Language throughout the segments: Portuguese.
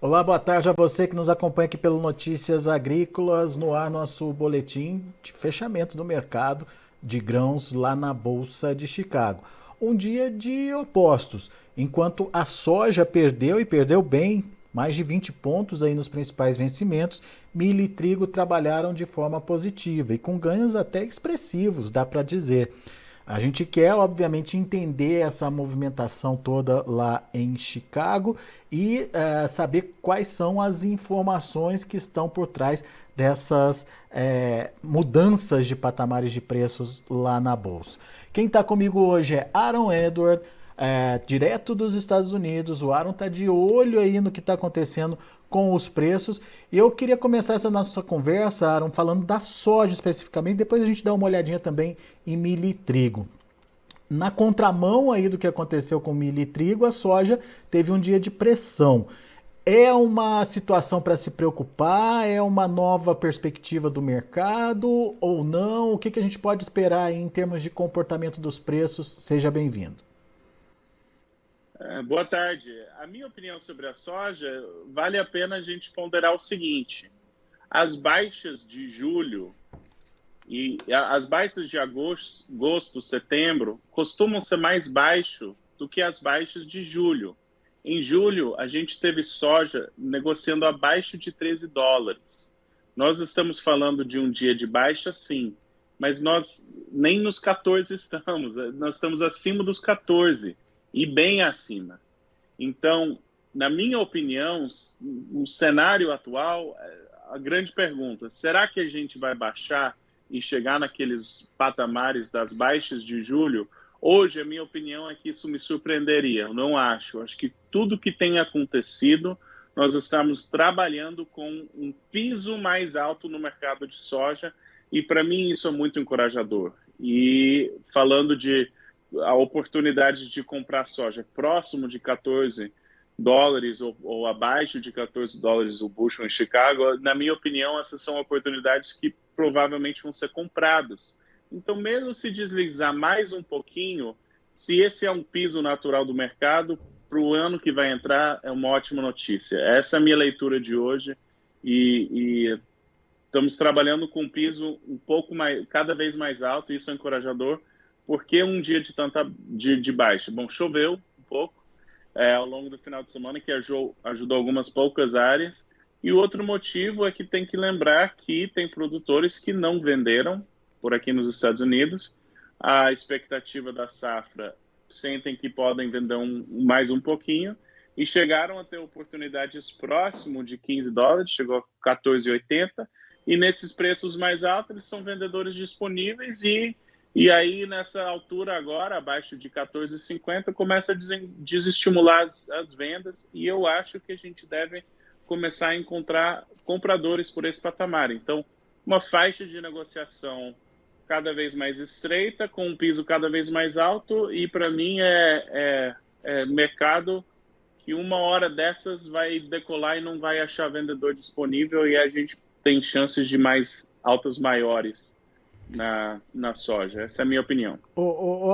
Olá, boa tarde a você que nos acompanha aqui pelo Notícias Agrícolas, no ar nosso boletim de fechamento do mercado de grãos lá na Bolsa de Chicago. Um dia de opostos, enquanto a soja perdeu e perdeu bem, mais de 20 pontos aí nos principais vencimentos, milho e trigo trabalharam de forma positiva e com ganhos até expressivos, dá para dizer. A gente quer, obviamente, entender essa movimentação toda lá em Chicago e saber quais são as informações que estão por trás dessas mudanças de patamares de preços lá na Bolsa. Quem está comigo hoje é Aaron Edward, direto dos Estados Unidos. O Aaron está de olho aí no que está acontecendo com os preços. E eu queria começar essa nossa conversa, Aaron, falando da soja especificamente, depois a gente dá uma olhadinha também em milho e trigo. Na contramão aí do que aconteceu com milho e trigo, a soja teve um dia de pressão. É uma situação para se preocupar? É uma nova perspectiva do mercado ou não? O que a gente pode esperar aí em termos de comportamento dos preços? Seja bem-vindo. Boa tarde. A minha opinião sobre a soja, vale a pena a gente ponderar o seguinte: as baixas de julho e as baixas de agosto, setembro, costumam ser mais baixo do que as baixas de julho. Em julho, a gente teve soja negociando abaixo de $13. Nós estamos falando de um dia de baixa, sim, mas nós nem nos 14 estamos, nós estamos acima dos 14 e bem acima. Então, na minha opinião, o cenário atual, a grande pergunta, será que a gente vai baixar e chegar naqueles patamares das baixas de julho? Hoje, a minha opinião é que isso me surpreenderia, eu não acho. Acho que tudo que tem acontecido, nós estamos trabalhando com um piso mais alto no mercado de soja, e para mim isso é muito encorajador. E falando de a oportunidade de comprar soja próximo de $14 ou abaixo de $14 o bushel em Chicago, na minha opinião, essas são oportunidades que provavelmente vão ser compradas. Então, mesmo se deslizar mais um pouquinho, se esse é um piso natural do mercado, para o ano que vai entrar é uma ótima notícia. Essa é a minha leitura de hoje e estamos trabalhando com um piso um pouco mais, cada vez mais alto, e isso é encorajador. Porque um dia de baixa? Bom, choveu um pouco ao longo do final de semana, que ajudou algumas poucas áreas. E o outro motivo é que tem que lembrar que tem produtores que não venderam por aqui nos Estados Unidos. A expectativa da safra sentem que podem vender mais um pouquinho e chegaram a ter oportunidades próximo de $15, chegou a 14,80. E nesses preços mais altos, eles são vendedores disponíveis e aí, nessa altura agora, abaixo de 14,50, começa a desestimular as vendas, e eu acho que a gente deve começar a encontrar compradores por esse patamar. Então, uma faixa de negociação cada vez mais estreita, com um piso cada vez mais alto, e para mim é mercado que uma hora dessas vai decolar e não vai achar vendedor disponível, e a gente tem chances de mais altas maiores na soja. Essa é a minha opinião.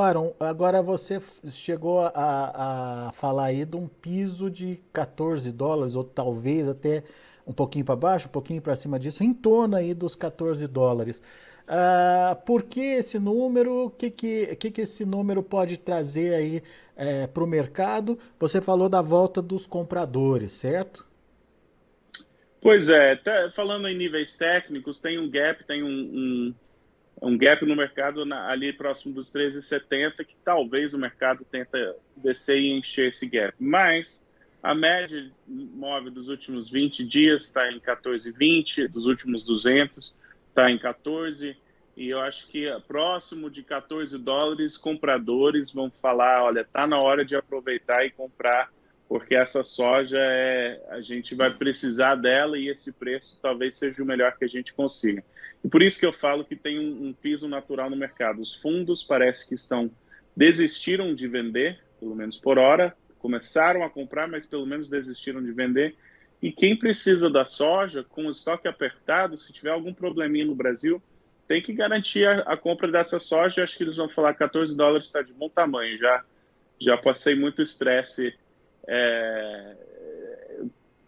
Aaron, agora você chegou a falar aí de um piso de $14, ou talvez até um pouquinho para baixo, um pouquinho para cima disso, em torno aí dos $14. Por que esse número? O que esse número pode trazer aí para o mercado? Você falou da volta dos compradores, certo? Pois é, falando em níveis técnicos, tem um gap, tem um gap no mercado ali próximo dos 13,70, que talvez o mercado tenta descer e encher esse gap. Mas a média móvel dos últimos 20 dias está em 14,20, dos últimos 200 está em 14, e eu acho que próximo de $14, compradores vão falar, olha, está na hora de aproveitar e comprar, porque essa soja a gente vai precisar dela e esse preço talvez seja o melhor que a gente consiga. E por isso que eu falo que tem um piso natural no mercado. Os fundos parece que desistiram de vender, pelo menos por hora, começaram a comprar, mas pelo menos desistiram de vender. E quem precisa da soja, com o estoque apertado, se tiver algum probleminha no Brasil, tem que garantir a compra dessa soja. Acho que eles vão falar $14 está de bom tamanho. Já passei muito estresse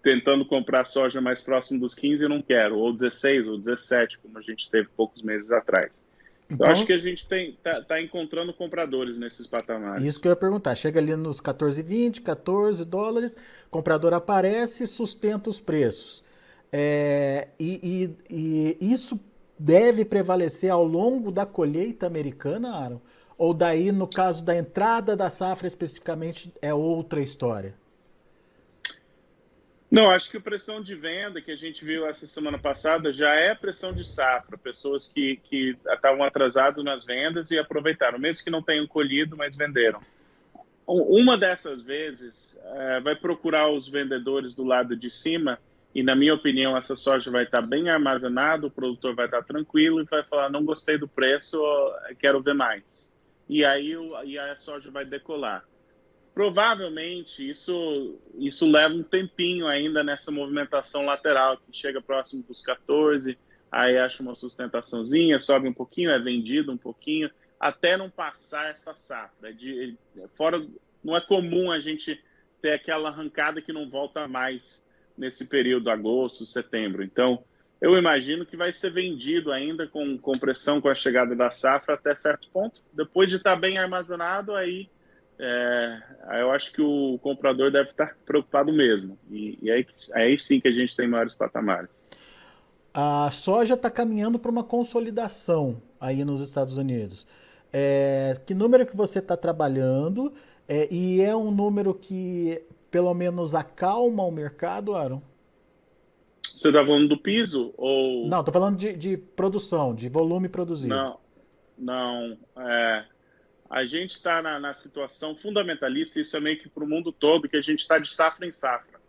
tentando comprar soja mais próximo dos 15 e não quero, ou 16 ou 17, como a gente teve poucos meses atrás. Então, acho Então, que a gente tá encontrando compradores nesses isso patamares. que eu ia perguntar. Chega ali nos 14,20, US$ 14, comprador aparece, sustenta os preços. E isso deve prevalecer ao longo da colheita americana, Aaron? Ou daí, no caso da entrada da safra especificamente, é outra história? Não, acho que a pressão de venda que a gente viu essa semana passada já é pressão de safra, pessoas que estavam atrasadas nas vendas e aproveitaram, mesmo que não tenham colhido, mas venderam. Uma dessas vezes vai procurar os vendedores do lado de cima e, na minha opinião, essa soja vai estar bem armazenada, o produtor vai estar tranquilo e vai falar, não gostei do preço, quero ver mais. E aí a soja vai decolar. Provavelmente isso leva um tempinho ainda nessa movimentação lateral, que chega próximo dos 14, aí acha uma sustentaçãozinha, sobe um pouquinho, é vendido um pouquinho, até não passar essa safra. Fora, não é comum a gente ter aquela arrancada que não volta mais nesse período, agosto, setembro. Então, eu imagino que vai ser vendido ainda com pressão com a chegada da safra até certo ponto. Depois de estar bem armazenado, eu acho que o comprador deve estar preocupado mesmo. E aí sim que a gente tem maiores patamares. A soja está caminhando para uma consolidação aí nos Estados Unidos. Que número que você está trabalhando? E é um número que pelo menos acalma o mercado, Aaron? Você está falando do piso ou Não, estou falando de produção, de volume produzido. não? Não. A gente está na situação fundamentalista, isso é meio que para o mundo todo, que a gente está de safra em safra.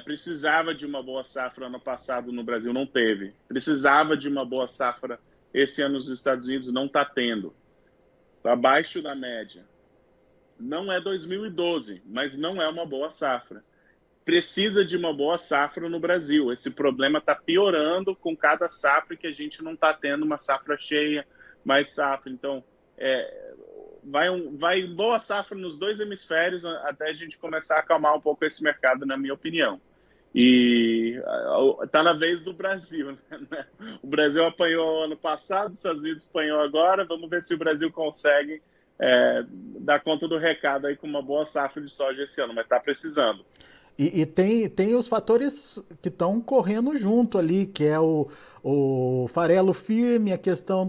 Precisava de uma boa safra ano passado no Brasil, não teve. Precisava de uma boa safra esse ano nos Estados Unidos, não está tendo. Está abaixo da média. Não é 2012, mas não é uma boa safra. Precisa de uma boa safra no Brasil. Esse problema está piorando com cada safra que a gente não está tendo uma safra cheia, mais safra. Então, vai boa safra nos dois hemisférios até a gente começar a acalmar um pouco esse mercado, na minha opinião. E está na vez do Brasil, né? O Brasil apanhou ano passado, os Estados Unidos apanhou agora. Vamos ver se o Brasil consegue dar conta do recado aí com uma boa safra de soja esse ano, mas está precisando. E tem os fatores que estão correndo junto ali, que é o farelo firme, a questão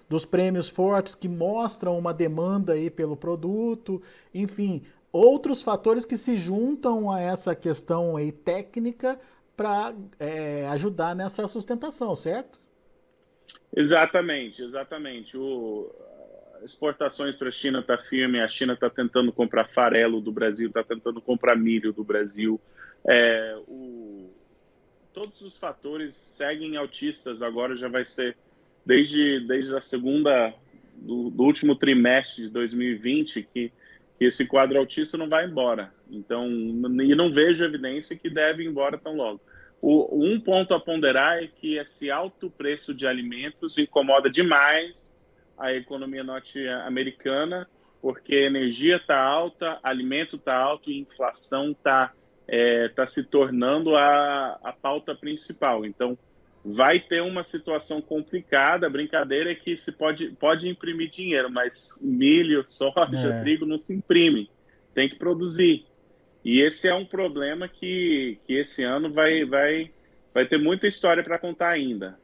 dos prêmios fortes que mostram uma demanda aí pelo produto, enfim, outros fatores que se juntam a essa questão aí técnica para ajudar nessa sustentação, certo? Exatamente, exatamente. Exportações para a China está firme, a China está tentando comprar farelo do Brasil, está tentando comprar milho do Brasil. Todos os fatores seguem altistas, agora já vai ser desde a segunda do último trimestre de 2020 que esse quadro altista não vai embora. Então, e não vejo evidência que deve ir embora tão logo. Um ponto a ponderar é que esse alto preço de alimentos incomoda demais a economia norte-americana, porque a energia está alta, alimento está alto e inflação está se tornando a pauta principal. Então, vai ter uma situação complicada. A brincadeira é que se pode imprimir dinheiro, mas milho, soja, É. trigo não se imprime. Tem que produzir. E esse é um problema que esse ano vai ter muita história para contar ainda.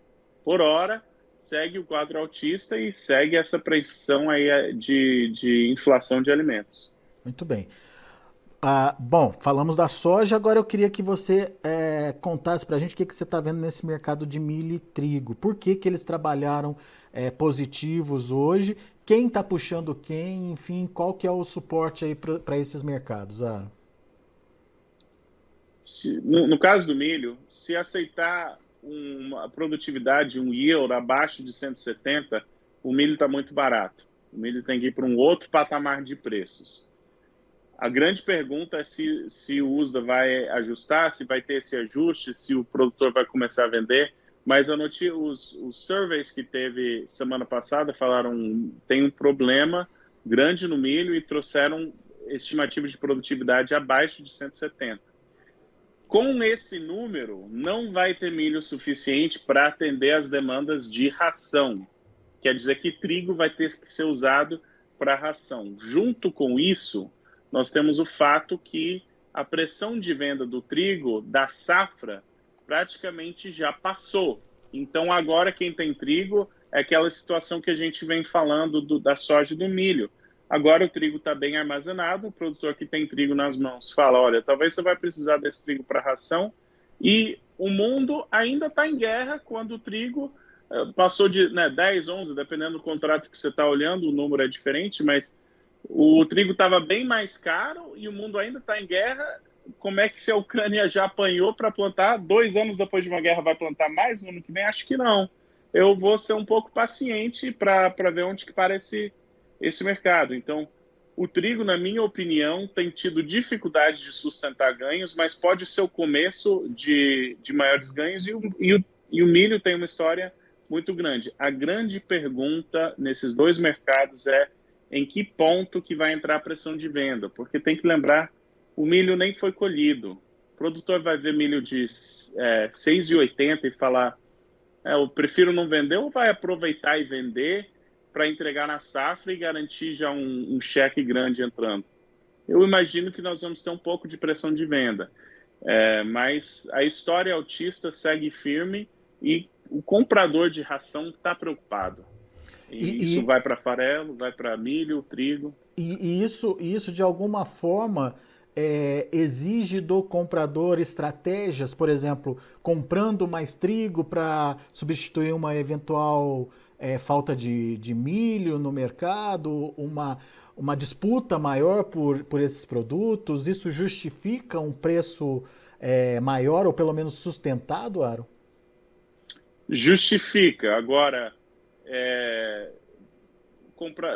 Por hora, segue o quadro altista e segue essa pressão aí de inflação de alimentos. Muito bem. Bom, falamos da soja, agora eu queria que você contasse para a gente o que você está vendo nesse mercado de milho e trigo. Por que eles trabalharam positivos hoje? Quem está puxando quem? Enfim, qual que é o suporte aí para esses mercados? No caso do milho, se aceitar uma produtividade, um yield abaixo de 170, o milho está muito barato. O milho tem que ir para um outro patamar de preços. A grande pergunta é se o USDA vai ajustar, se vai ter esse ajuste, se o produtor vai começar a vender. Mas eu notei os surveys que teve semana passada falaram tem um problema grande no milho e trouxeram estimativa de produtividade abaixo de 170. Com esse número, não vai ter milho suficiente para atender as demandas de ração. Quer dizer que trigo vai ter que ser usado para ração. Junto com isso, nós temos o fato que a pressão de venda do trigo, da safra, praticamente já passou. Então, agora quem tem trigo é aquela situação que a gente vem falando da soja e do milho. Agora o trigo está bem armazenado, o produtor que tem trigo nas mãos fala, olha, talvez você vai precisar desse trigo para ração, e o mundo ainda está em guerra quando o trigo passou de 10, 11, dependendo do contrato que você está olhando, o número é diferente, mas o trigo estava bem mais caro e o mundo ainda está em guerra. Como é que se a Ucrânia já apanhou para plantar, 2 anos depois de uma guerra vai plantar mais no ano que vem? Acho que não. Eu vou ser um pouco paciente para ver onde que para esse mercado. Então, o trigo, na minha opinião, tem tido dificuldade de sustentar ganhos, mas pode ser o começo de maiores ganhos, e o milho tem uma história muito grande. A grande pergunta nesses dois mercados é em que ponto que vai entrar a pressão de venda, porque tem que lembrar, o milho nem foi colhido. O produtor vai ver milho de 6,80 e falar, eu prefiro não vender, ou vai aproveitar e vender para entregar na safra e garantir já um cheque grande entrando. Eu imagino que nós vamos ter um pouco de pressão de venda, mas a história altista segue firme e o comprador de ração está preocupado. Isso vai para farelo, vai para milho, trigo. E isso de alguma forma exige do comprador estratégias, por exemplo, comprando mais trigo para substituir uma eventual falta de milho no mercado, uma disputa maior por esses produtos. Isso justifica um preço maior ou pelo menos sustentado, Aaron? Justifica. Agora,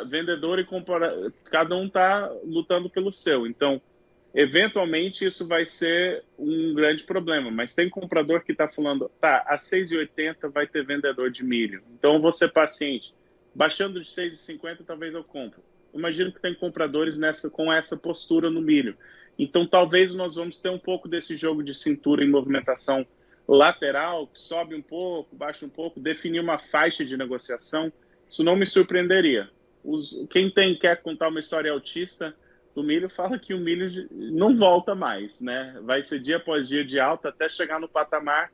vendedor e comprador, cada um está lutando pelo seu. Então, eventualmente, isso vai ser um grande problema. Mas tem comprador que está falando, a 6,80 vai ter vendedor de milho. Então, eu vou ser paciente. Baixando de 6,50, talvez eu compre. Imagino que tem compradores com essa postura no milho. Então, talvez nós vamos ter um pouco desse jogo de cintura em movimentação lateral, que sobe um pouco, baixa um pouco, definir uma faixa de negociação. Isso não me surpreenderia. Quem quer contar uma história altista do milho fala que o milho não volta mais, né? Vai ser dia após dia de alta até chegar no patamar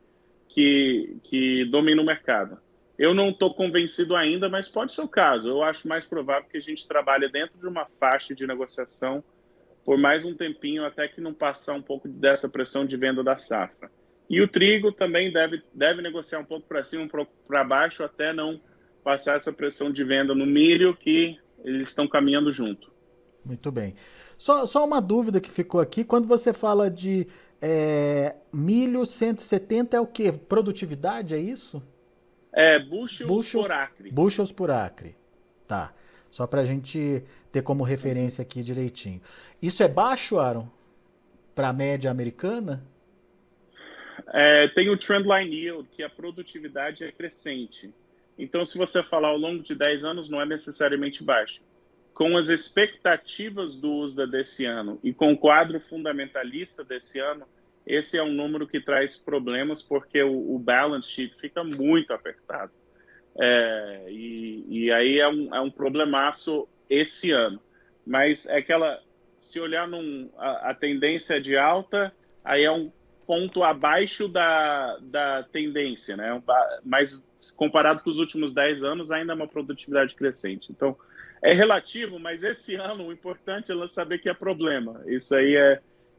que domina o mercado. Eu não estou convencido ainda, mas pode ser o caso. Eu acho mais provável que a gente trabalhe dentro de uma faixa de negociação por mais um tempinho, até que não passar um pouco dessa pressão de venda da safra. E o trigo também deve negociar um pouco para cima, um pouco para baixo, até não passar essa pressão de venda no milho, que eles estão caminhando junto. Muito bem. Só uma dúvida que ficou aqui. Quando você fala de milho 170, é o quê? Produtividade, é isso? Bushels por acre. Bushels por acre. Tá. Só para a gente ter como referência aqui direitinho. Isso é baixo, Aaron? Para a média americana? Tem o Trendline Yield, que a produtividade é crescente. Então, se você falar ao longo de 10 anos, não é necessariamente baixo. Com as expectativas do USDA desse ano e com o quadro fundamentalista desse ano, esse é um número que traz problemas, porque o balance sheet fica muito apertado. E aí é um problemaço esse ano. Mas se olhar a tendência de alta, aí é um ponto abaixo da tendência, né? Mas comparado com os últimos 10 anos, ainda é uma produtividade crescente. Então, é relativo, mas esse ano o importante é saber que é problema.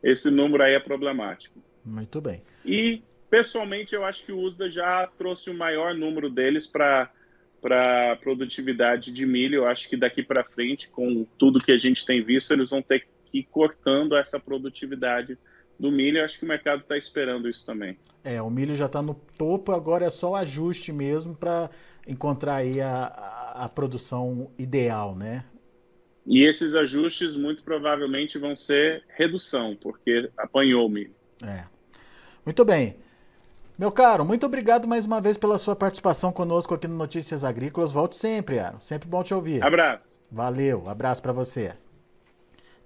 Esse número aí é problemático. Muito bem. E, pessoalmente, eu acho que o USDA já trouxe o maior número deles para a produtividade de milho. Eu acho que daqui para frente, com tudo que a gente tem visto, eles vão ter que ir cortando essa produtividade do milho. Eu acho que o mercado está esperando isso também. O milho já está no topo, agora é só o ajuste mesmo para encontrar aí a produção ideal, né? E esses ajustes muito provavelmente vão ser redução, porque apanhou o milho. Muito bem. Meu caro, muito obrigado mais uma vez pela sua participação conosco aqui no Notícias Agrícolas. Volte sempre, Aaron. Sempre bom te ouvir. Abraço. Valeu, abraço para você.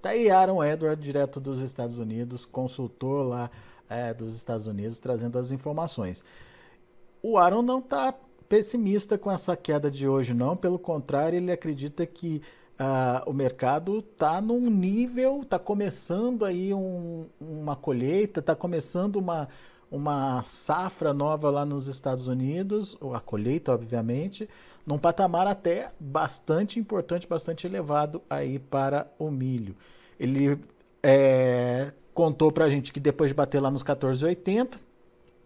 Tá aí Aaron Edward, direto dos Estados Unidos, consultor lá dos Estados Unidos, trazendo as informações. O Aaron não está pessimista com essa queda de hoje, não. Pelo contrário, ele acredita que o mercado está num nível, está começando aí uma colheita, está começando uma safra nova lá nos Estados Unidos, a colheita, obviamente, num patamar até bastante importante, bastante elevado aí para o milho. Ele contou para a gente que depois de bater lá nos 14,80,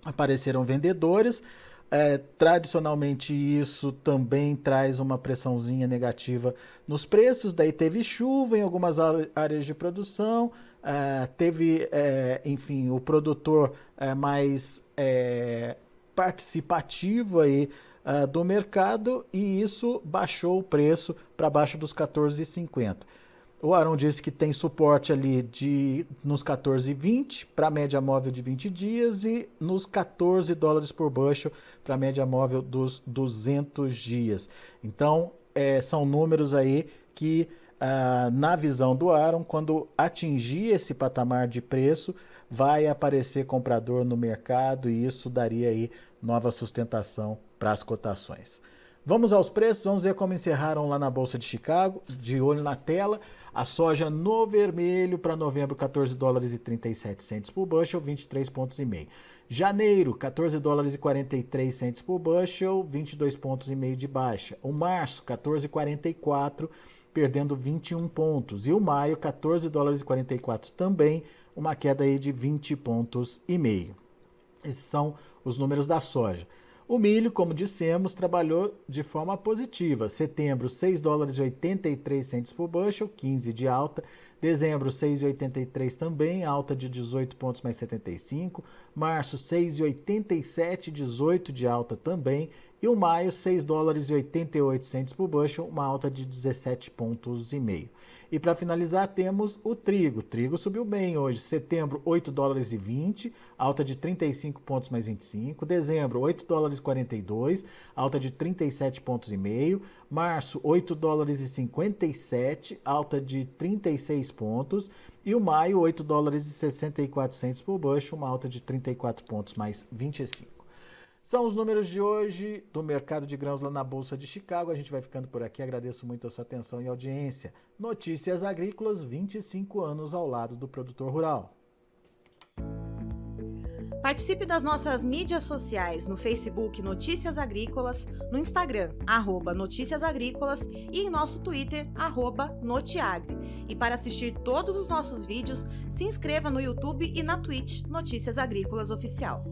apareceram vendedores. Tradicionalmente isso também traz uma pressãozinha negativa nos preços, daí teve chuva em algumas áreas de produção, teve, enfim, o produtor mais participativo aí do mercado, e isso baixou o preço para baixo dos 14,50. O Aaron disse que tem suporte ali nos 14,20 para a média móvel de 20 dias e nos $14 por bushel para a média móvel dos 200 dias. Então, são números aí que, na visão do Aaron, quando atingir esse patamar de preço, vai aparecer comprador no mercado e isso daria aí nova sustentação para as cotações. Vamos aos preços, vamos ver como encerraram lá na Bolsa de Chicago, de olho na tela. A soja no vermelho para novembro, $14,37 por bushel, 23,5 pontos. Janeiro, $14,43 por bushel, 22,5 pontos de baixa. O março, $14,44, perdendo 21 pontos. E o maio, $14,44 também, uma queda aí de 20,5 pontos. Esses são os números da soja. O milho, como dissemos, trabalhou de forma positiva. Setembro, $6,83 por bushel, 15 de alta. Dezembro, 6,83 também, alta de 18 pontos mais 75. Março, 6,87, 18 de alta também. E o maio, $6,88 por bushel, uma alta de 17 pontos e meio. E para finalizar, temos o trigo. O trigo subiu bem hoje. Setembro, $8,20, alta de 35 pontos mais 25. Dezembro, $8,42, alta de 37 pontos e meio. Março, $8,57, alta de 36 pontos. E o maio, $8,64 por bushel, uma alta de 34 pontos mais 25. São os números de hoje do mercado de grãos lá na Bolsa de Chicago. A gente vai ficando por aqui. Agradeço muito a sua atenção e audiência. Notícias Agrícolas, 25 anos ao lado do produtor rural. Participe das nossas mídias sociais no Facebook Notícias Agrícolas, no Instagram @Notícias Agrícolas e em nosso Twitter @Notiagre. E para assistir todos os nossos vídeos, se inscreva no YouTube e na Twitch Notícias Agrícolas Oficial.